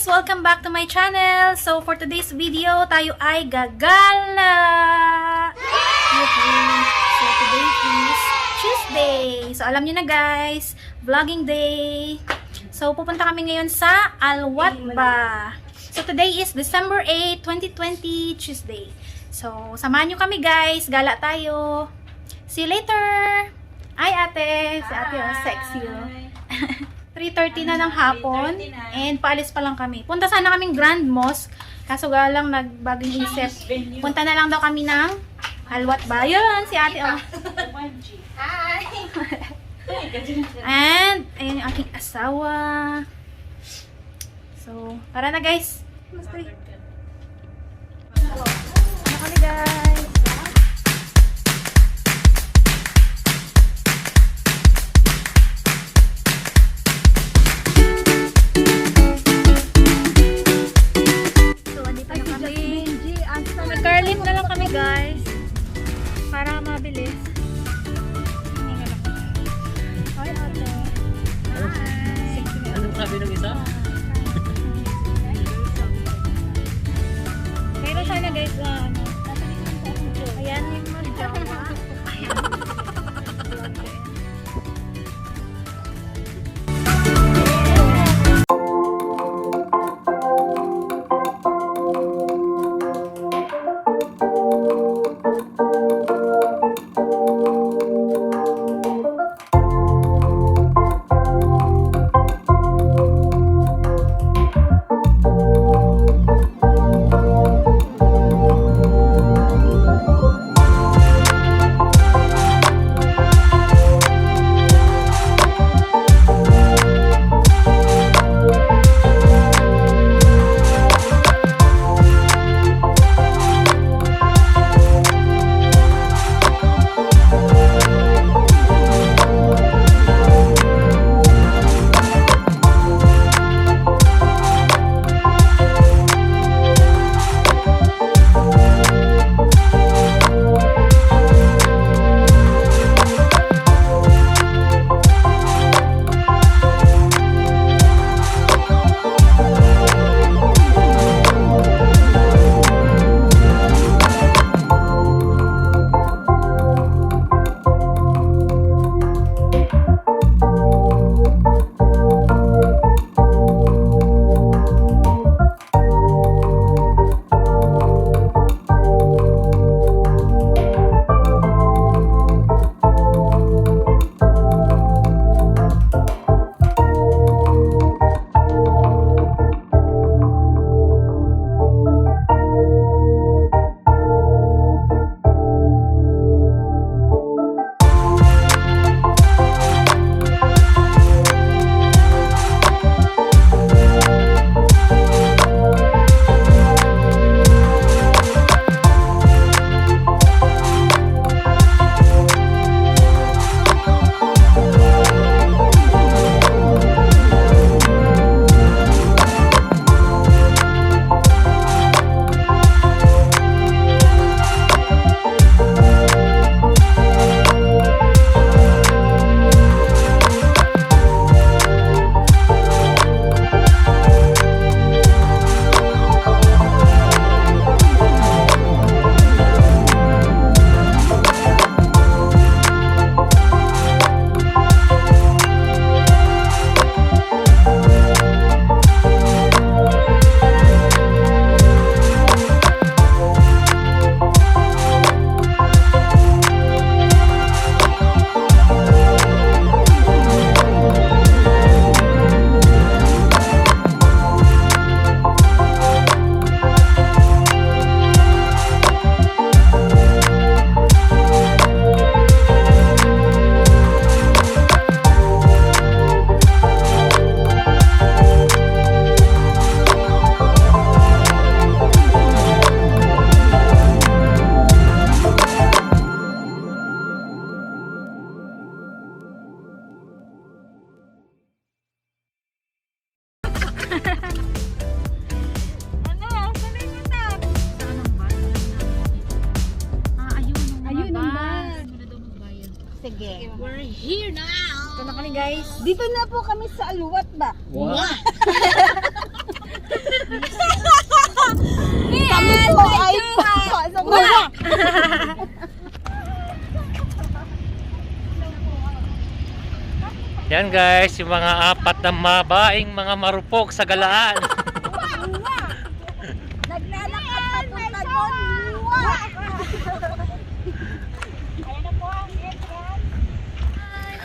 Welcome back to my channel. So for today's video, tayo ay gagala. So today is Tuesday. So alam niyo na guys, vlogging day. So pupunta kami ngayon sa Alwatba. So today is December 8, 2020, Tuesday. So samahan niyo kami guys, gala tayo. See you later. Ay ate, si ate oh, sexy oh. 3:30 na ng hapon and paalis pa lang kami. Punta sana kaming Grand Mosque, kaso galang nagbagong isip. Punta na lang daw kami ng Alwatba. Yun, si ate oh. Hi! And, ayun yung aking asawa. So, tara na guys. Ano kami guys? Nag-curling na lang kami guys para mabilis. Hi ate. Hi. Anong sabi ng isa? Pero sana guys ano. Ayan yung magjawa. Sige. We're here now. Ito na kami guys. Dito na po kami sa Alwatba. Wow! Kami po ay pasok na. Yan guys, yung mga apat na mabaing mga marupok sa galaan. Naglalakad papunta doon. Ayan na po ang entrance.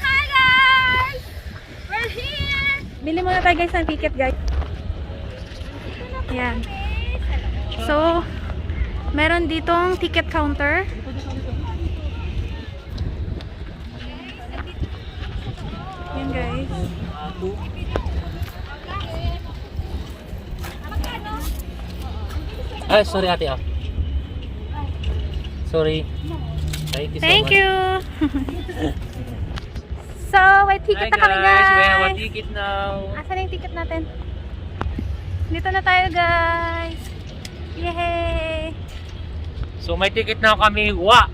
Hi guys! We're here! Bili muna tayo guys ng ticket guys. Yan. So, meron ditong ticket counter. Yan guys. Ay, sorry ate ah. Sorry. Thank you so Thank much. you! So, may ticket Hi na kami guys, we have a guys. ticket now. Asan na yung ticket natin? Dito na tayo guys. Yay! So may ticket na kami. Wa!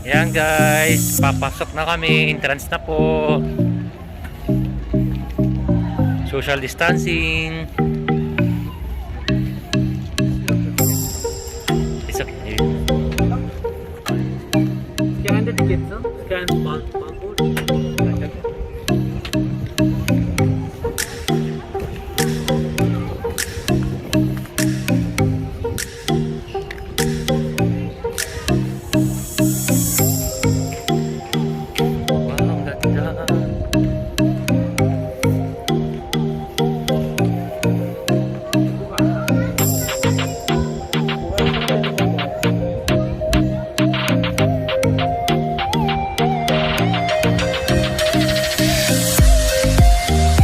Yan guys, papasok na kami. Entrance na po. Social distancing. It's okay. Scan the ticket, no? Scan barcode. Wow, ang ganda.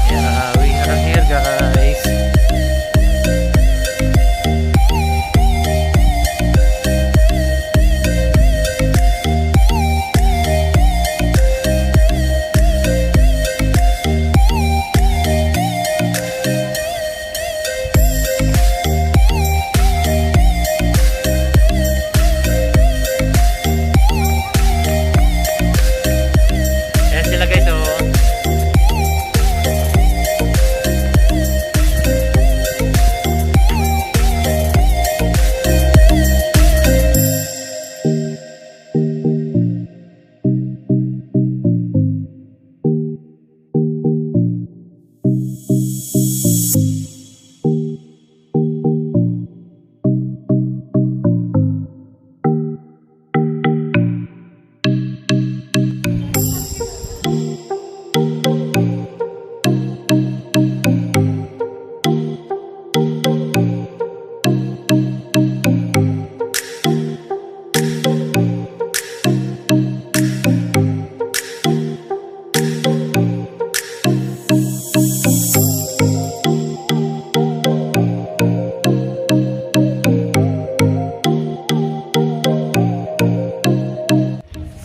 Yeah, we are here guys. Ayan sila guys oh.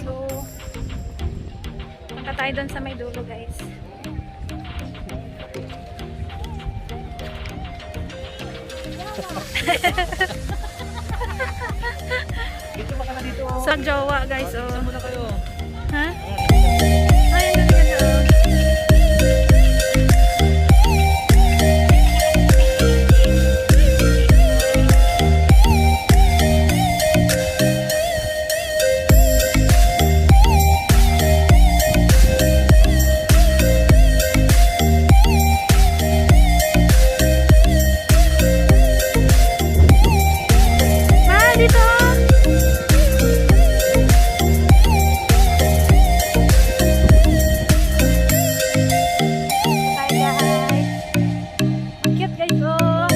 So, punta tayo doon sa may dulo guys. Dito ba ka na dito? Sa jowa guys oh. Muna kayo. Ha? Ay, ang ganda oh. Ah, dito oh. Hi guys. Ang cute guys oh.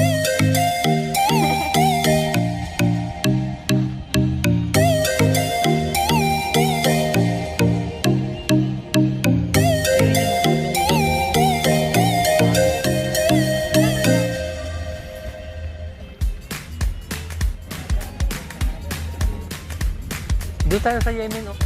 Doon tayo sa Yemen oh.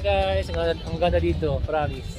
guys, ang ganda dito, promise.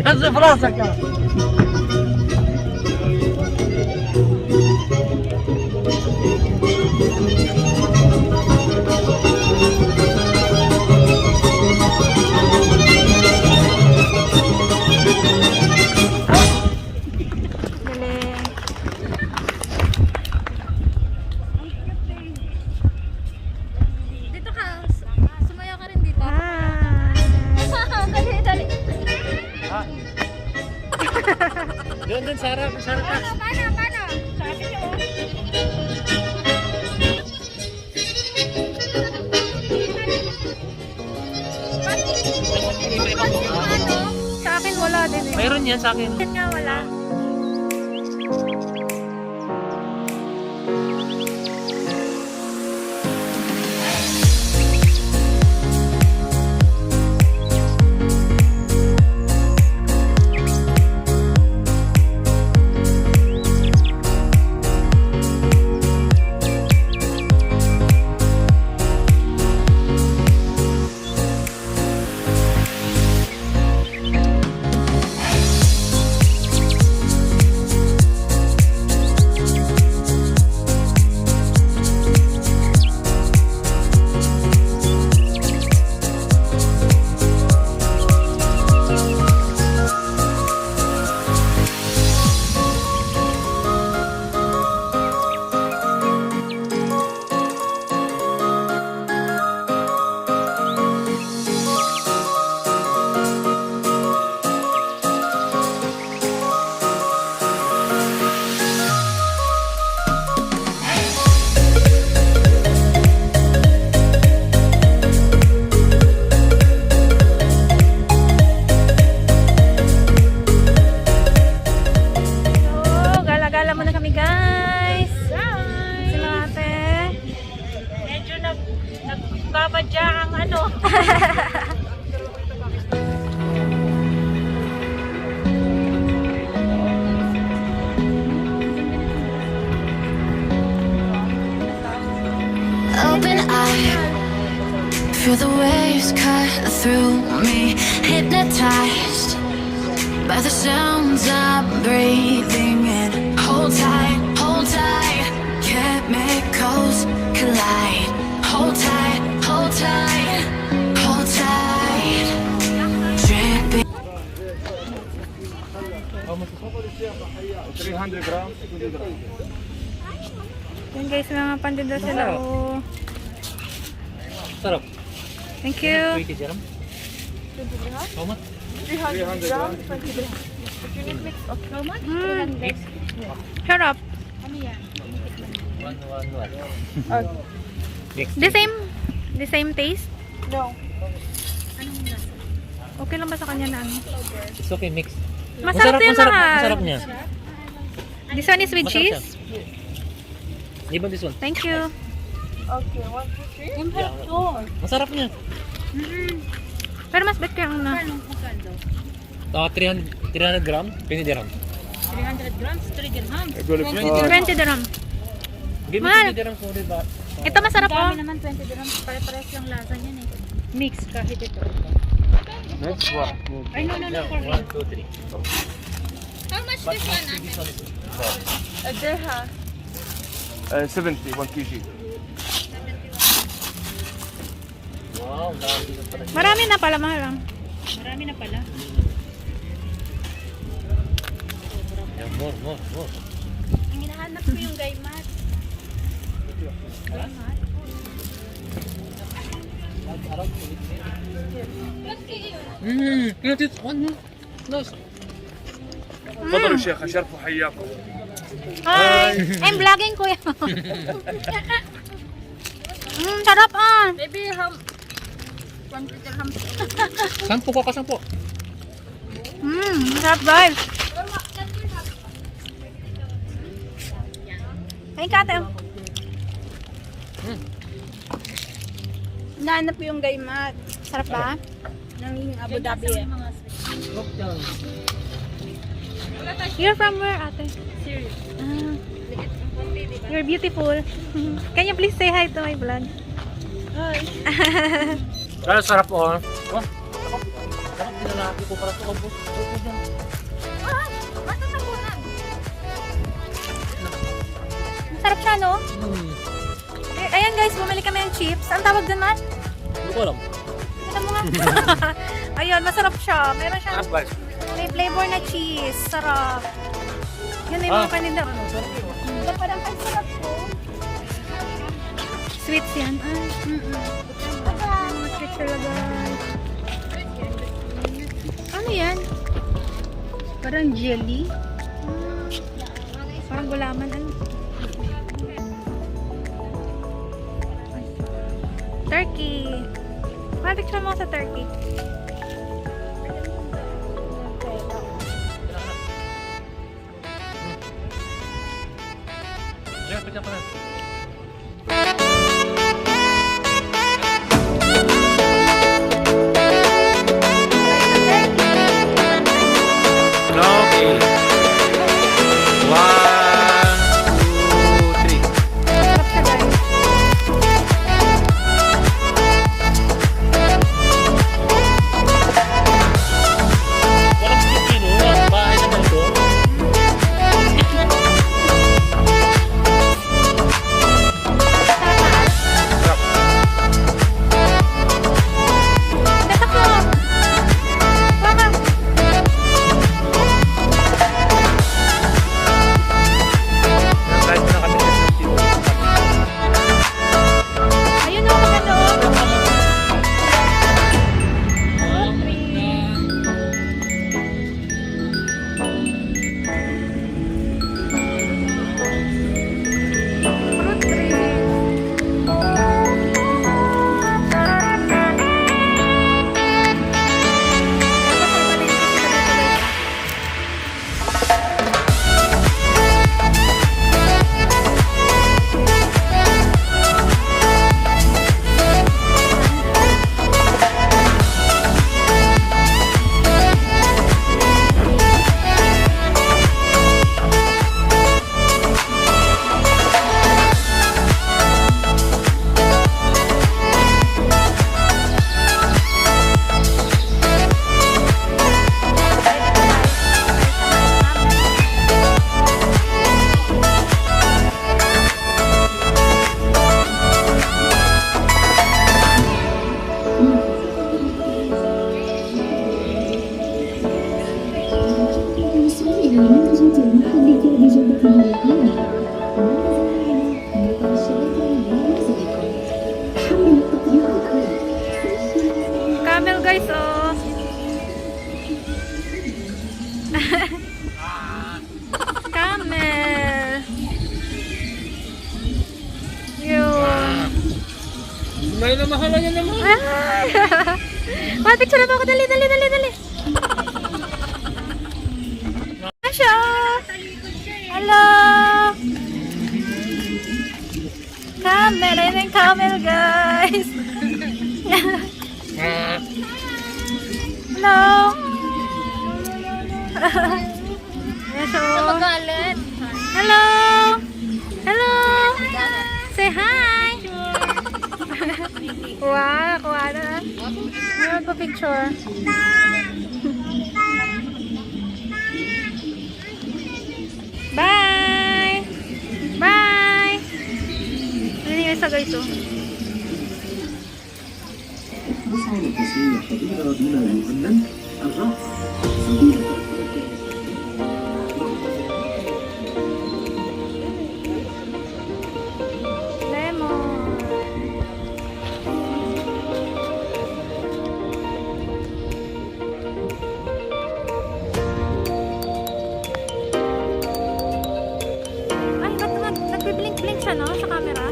Nasa Fransa ka. Galing. Dito ka. Sumaya ka rin dito. Dali, dali. Ha? Doon, sa harap ka. Paano? Sabi niyo. Sa akin wala din eh. Mayroon yan sa akin. Yan nga wala. So, gala-gala muna kami guys. Sila ate. Medyo nagbabadya ang ano. Open eye, feel the waves cut through me, hypnotized by the sounds I'm breathing in. Hold tight, chemicals collide. Hold tight, hold tight, hold tight. Dripping. 300 grams, 20 grams. Yan guys, mga pandida sila. Oh. Sarap. Thank you. 20 dirham. How much? 300 grams. Shut up. 111. Next. The same taste? No. Okay lang ba sa kanya na ano? It's okay, mix. Masarap din lahat. Masarap niya. This one is with Masarap cheese? Di ba this one? Thank you. Okay, 1, 2, 3. Yeah. Masarap niya. Pero mas bet kaya ang na. 300 gram, 20 dirham. 300 grams, 3 dirhams. Actually, 20 dirham. Mahal. Hindi rin po, diba? Ito masarap oh. Dami naman 20 dirhams. Pare-pares lang lasa niyan eh. Mix kahit ito. Next one. Ay, no, for me. 1, 2, 3. How much this one, ate? A dirham. 70, 1 kg. Wow, dami na pala. Marami na pala, mahal. Marami na pala. Yan, more. Ang hinahanap ko yung gaymat. Get it one. Nice. تفضلوا شيخ اشرفوا حياكم. Hi! I'm vlogging kuya. Sarap ah. Maybe 20 dirhams. Sampo ko kasampo. Sarap guys. Ay, kate. Nahanap ko yung gaymat. Sarap ba? Ng Abu Dhabi eh. You're from where, ate? Serious. Ah, you're beautiful. Can you please say hi to my vlog? Hi. Kaya sarap oh. Oh. Sarap dinalaki ko para sa kabos. Sarap siya, no? Eh, ayan guys, bumili kami ng chips. Ang tawag dun, man? Hindi ko alam. Tignan mo nga. Ayun, masarap siya. Meron siyang Sarap guys. may flavor na cheese. Sarap. Yun yung mga kanila. Parang ang sarap ko. Sweets yan. Mga sweets talaga. Ano yan? Parang jelly. Parang gulaman. Ano? Turkey. Picture mo sa turkey. Yeah, picture pa na. Okay. 1, 2, 3. Sarap siya guys. Walang Pilipino. Bahay naman ito. Tatak mo. Baka. Kahit na kami sa Pilipino. Ayun o, maganda o. Fruit trees. Camel guys, oh. Camel. Yun. May namahalan niya naman. Ay! Picture na ako. Dali. Ano siya? Hello! Camel. Ayun yung camel, guys. Hello! Yes, oh. Magalit. Hello! Hello! Kuha na. Ngayon pa picture. Bye! Bye! Ano yung isa guys oh? مسعى التصريح إلى بما يؤمن الرأس سبيل Ay, ba't nagbiblink-blink siya, no? Sa camera?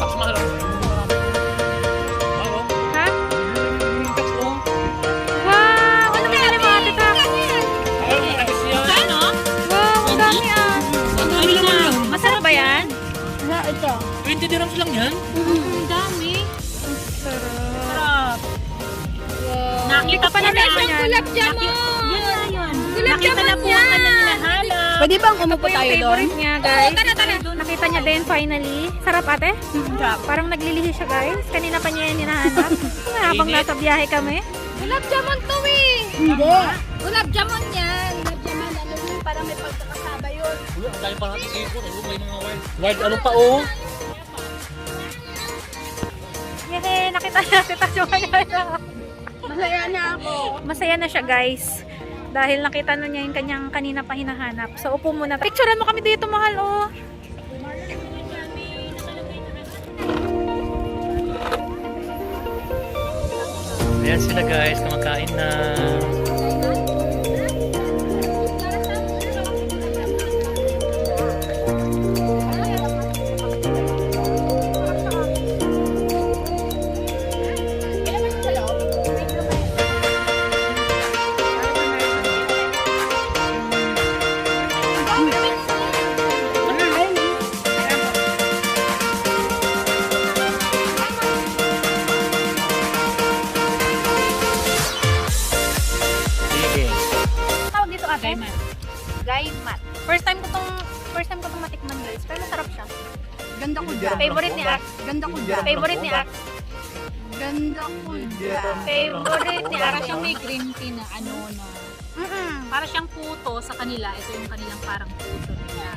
Tax mahal. Mahal, oh. Ha? Tax, oh. Wow! Ano nangyari mo, Ate Tax? Ayaw, matagas yan. Wow, ang dami ah. Masarap ba yan? 20 dirhams lang yan. Ang dami. Sarap. Nakita pa namin siyang yan. gulab jamon. Yun. Gulab jamon niya. Pwede bang umupo Ito yung tayo doon? favorite niya, guys. Nakita niya din finally. Sarap ate? Parang naglilihi siya, guys. Kanina pa niya yan hinahanap. Habang Init. nasa biyahe kami. Gulab jamon to eh. Hindi. Gulab jamon yan. Gulab jamon. Ano yun? Parang may pagkakasaba yun. Uy, ang dami pa natin ipon. Ay, may mga wild. Wild, ano pa, oh? Yehey! Nakita niya si Tasyo kaya. Masaya na ako. Masaya na siya, guys. Dahil nakita na niya yung kanyang kanina pa hinahanap. So, upo muna. Picturean mo kami dito, mahal, oh. Ayan sila guys, kumakain na. Sige. Tawag dito, ate? Gaymat. First time ko tong matikman, guys. Pero masarap siya. Ganda ko dyan. Favorite ni Ax. Ganda ko dyan. Favorite ni Ax. Ganda ko dyan. Favorite ni Ax. Para siyang may green tea na ano na. Para siyang puto sa kanila. Ito yung kanilang parang puto nila.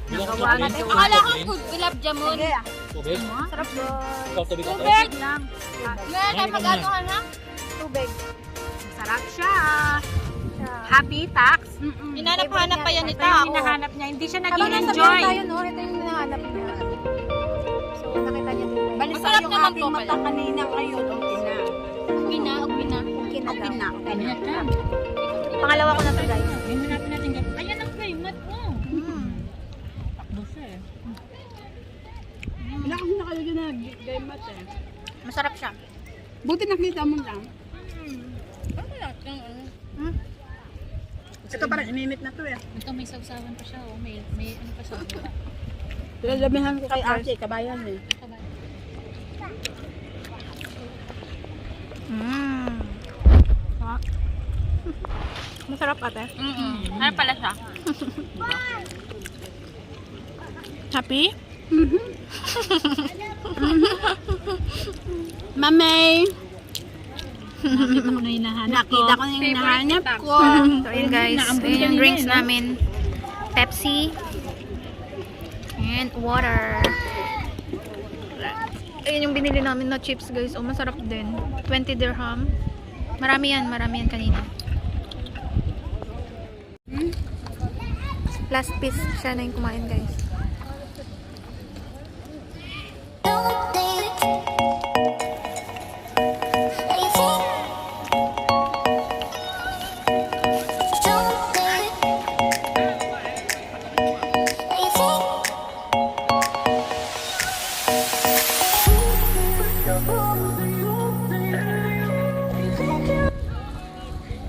Bilang natin. Akala ko gulab jamon. Tubig? Sarap, boy. Ikaw, tubig ka, Tubig Toy? lang. Yan, Mag-ano ka na? Tubig. Sarap siya. Happy tax. Hinahanap-hanap pa yan ni tao. Hinahanap niya. Hindi siya Habang nasa nag-enjoy. biyahe tayo, no? Ito yung hinahanap niya. So, nakita niya dito. Balik Masarap yung naman aking to mata pala. kanina ngayon. Okay na. Pina. Okay na daw. Okay na. Pangalawa ko na to, guys. Hanapin natin yan. Ayan ang gaymat mo. Takbo siya eh. Wala akong nakalagyan na gaymat eh. Masarap siya. Buti nakita mo lang. Ito parang ininit na to eh. Ito may sausawan pa siya. Oh. May ano pa siya. Pinalamihan ko kay Ate, kabayan eh. Masarap, ate. Ano pala siya? Happy? Mamay! Nakita ko na hinahanap ko. Nakita ko na yung hinahanap ko. So, ayun guys. Ayun yung drinks namin. Pepsi. And water. Ayun yung binili namin na chips, guys. Oh, masarap din. 20 dirham. Marami yan kanina. Last piece siya na yung kumain, guys.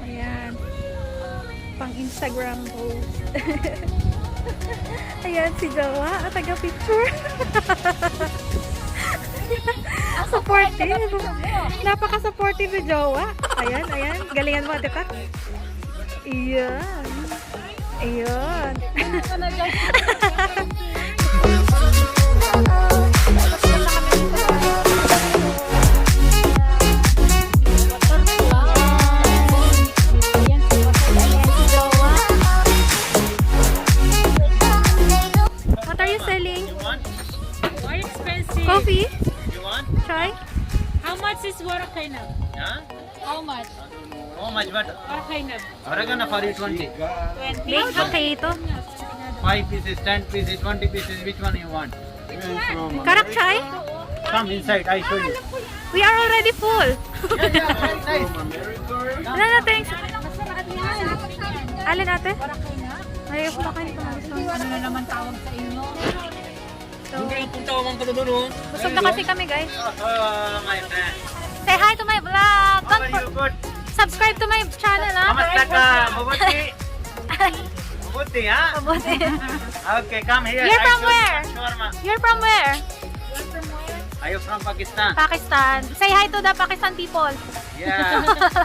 Ayan. Pang Instagram post. Ayan si Jowa, taga-picture. Supportive. Napaka-supportive ni Jowa. Ayan, ayan. Galingan mo, Ate Pat. Ayan. Ayan. What are you selling? More expensive. Coffee? You want? Chai? How much is Warakainab? Yeah? How much? How much but? Warakainab. Oregano for you 20. 20. Baked potato. 5 pieces, 10 pieces, 20 pieces, which one you want? Karak chai? Come inside, I show you. We are already full. Nice. Ano na, thanks. Alin ate? Ayaw ko makain ito. Ano na naman tawag sa inyo? Hindi, punta ko mga doon. Busog na kasi kami, guys. My friend. Say hi to my vlog. How are you? Good. Subscribe to my channel, ha? Kamusta ka? Mabuti? Mabuti, ha? Mabuti. Okay, come here. You're I from show you where? shawarma. You're from where? Are you from Pakistan? Pakistan. Say hi to the Pakistan people. Yeah.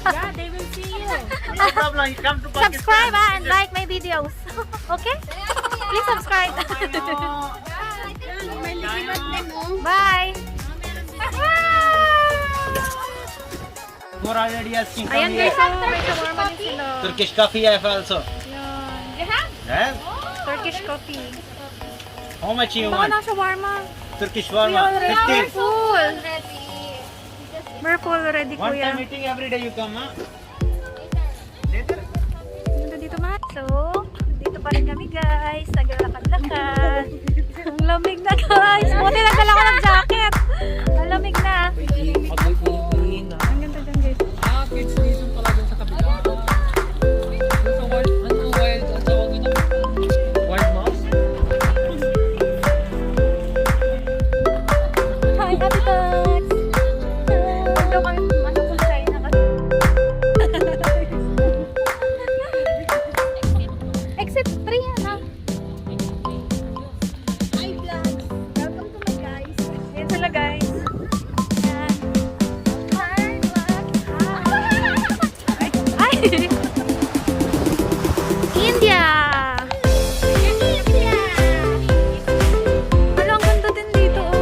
Yeah, they will see you. No problem. You come to Pakistan. Subscribe, ha, and like my videos. Okay? Please subscribe. Bye. You're already asking. Come Ayan, here. guys, oh, may shawarma din sila. Turkish coffee I have also. Yan. Yes? Turkish coffee. How much you Baka want? ng shawarma. Turkish We already shawarma. 50. full. We're full already, One kuya. time meeting every day you come, huh? Later. Ganda dito, ma. So, dito pa rin kami, guys. Naglalakad-lakad. Ang lamig na, guys. Buti nagdala ko ng jacket. Ang lamig na. Ang ganda dyan, guys. Kids dito pala dun sa kabila. Sa wild, ano wild, ang tawag ito? Wild mouse? Hi, Ate Tots. Huwag daw kami pumasok sa China kasi. Except 3, ano? Hi, vlogs. Welcome to my guys. Ayan sila, guys. Ayan. Hi, vlogs. Hi. Ay! India! Hala, ang ganda din dito, oh.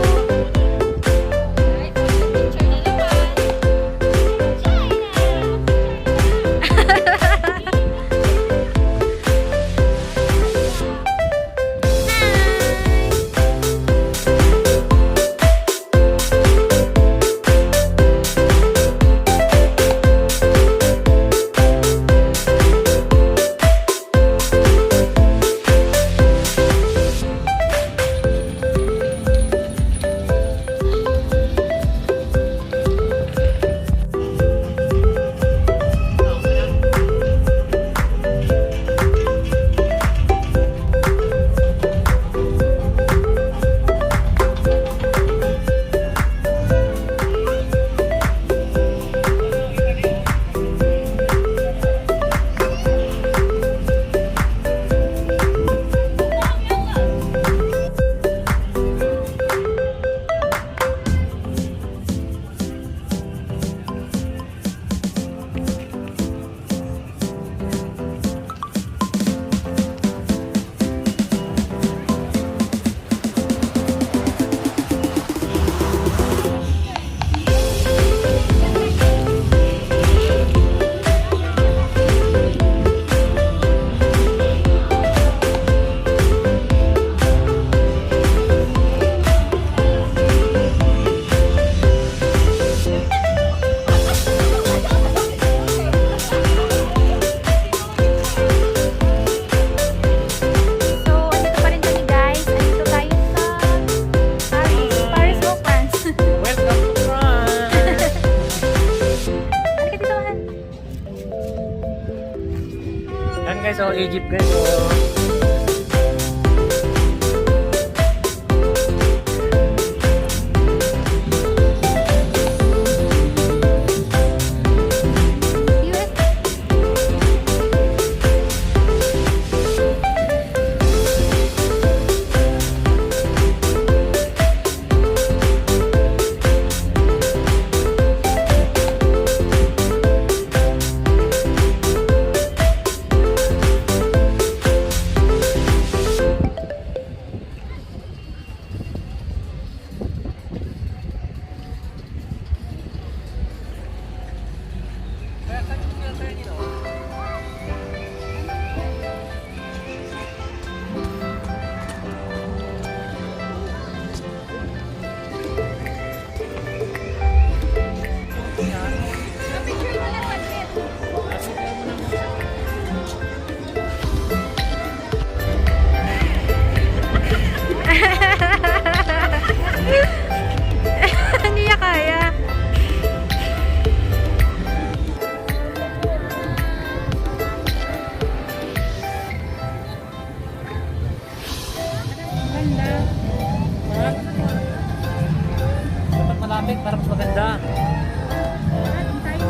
guys, oh, Egypt guys, oh.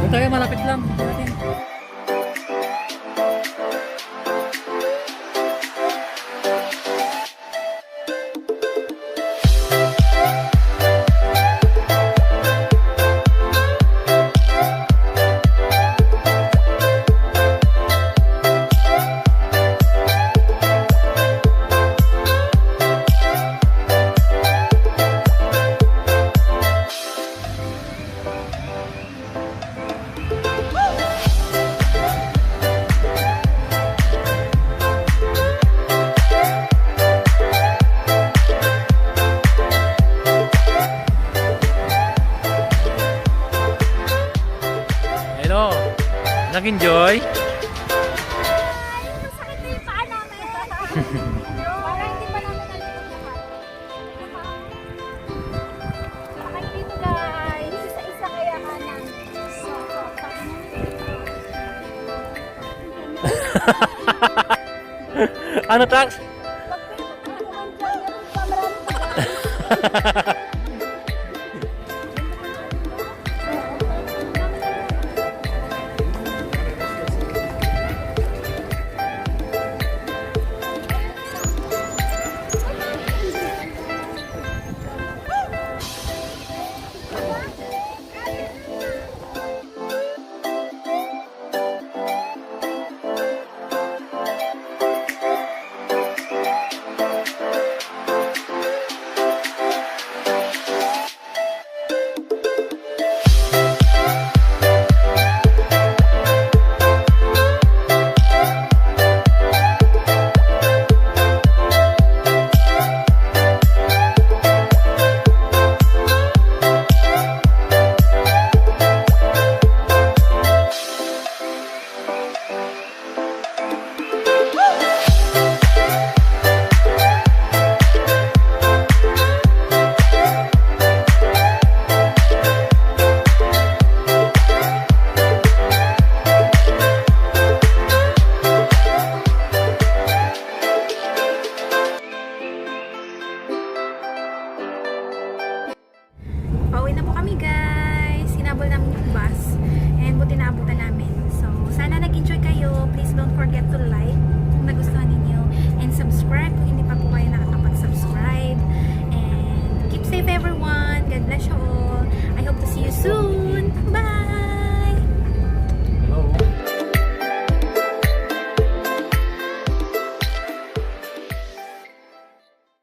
Ito tayo, malapit lang. Natin. Hello, nag-enjoy? Masakit na yung paa namin. Parang hindi pa namin nalilito. Sakit dito guys. Isa-isa kaya kanan. Ano, Tax? Pauwi na po kami guys. Hinabol namin yung bus. And buti naabutan namin. So, sana nag-enjoy kayo. Please don't forget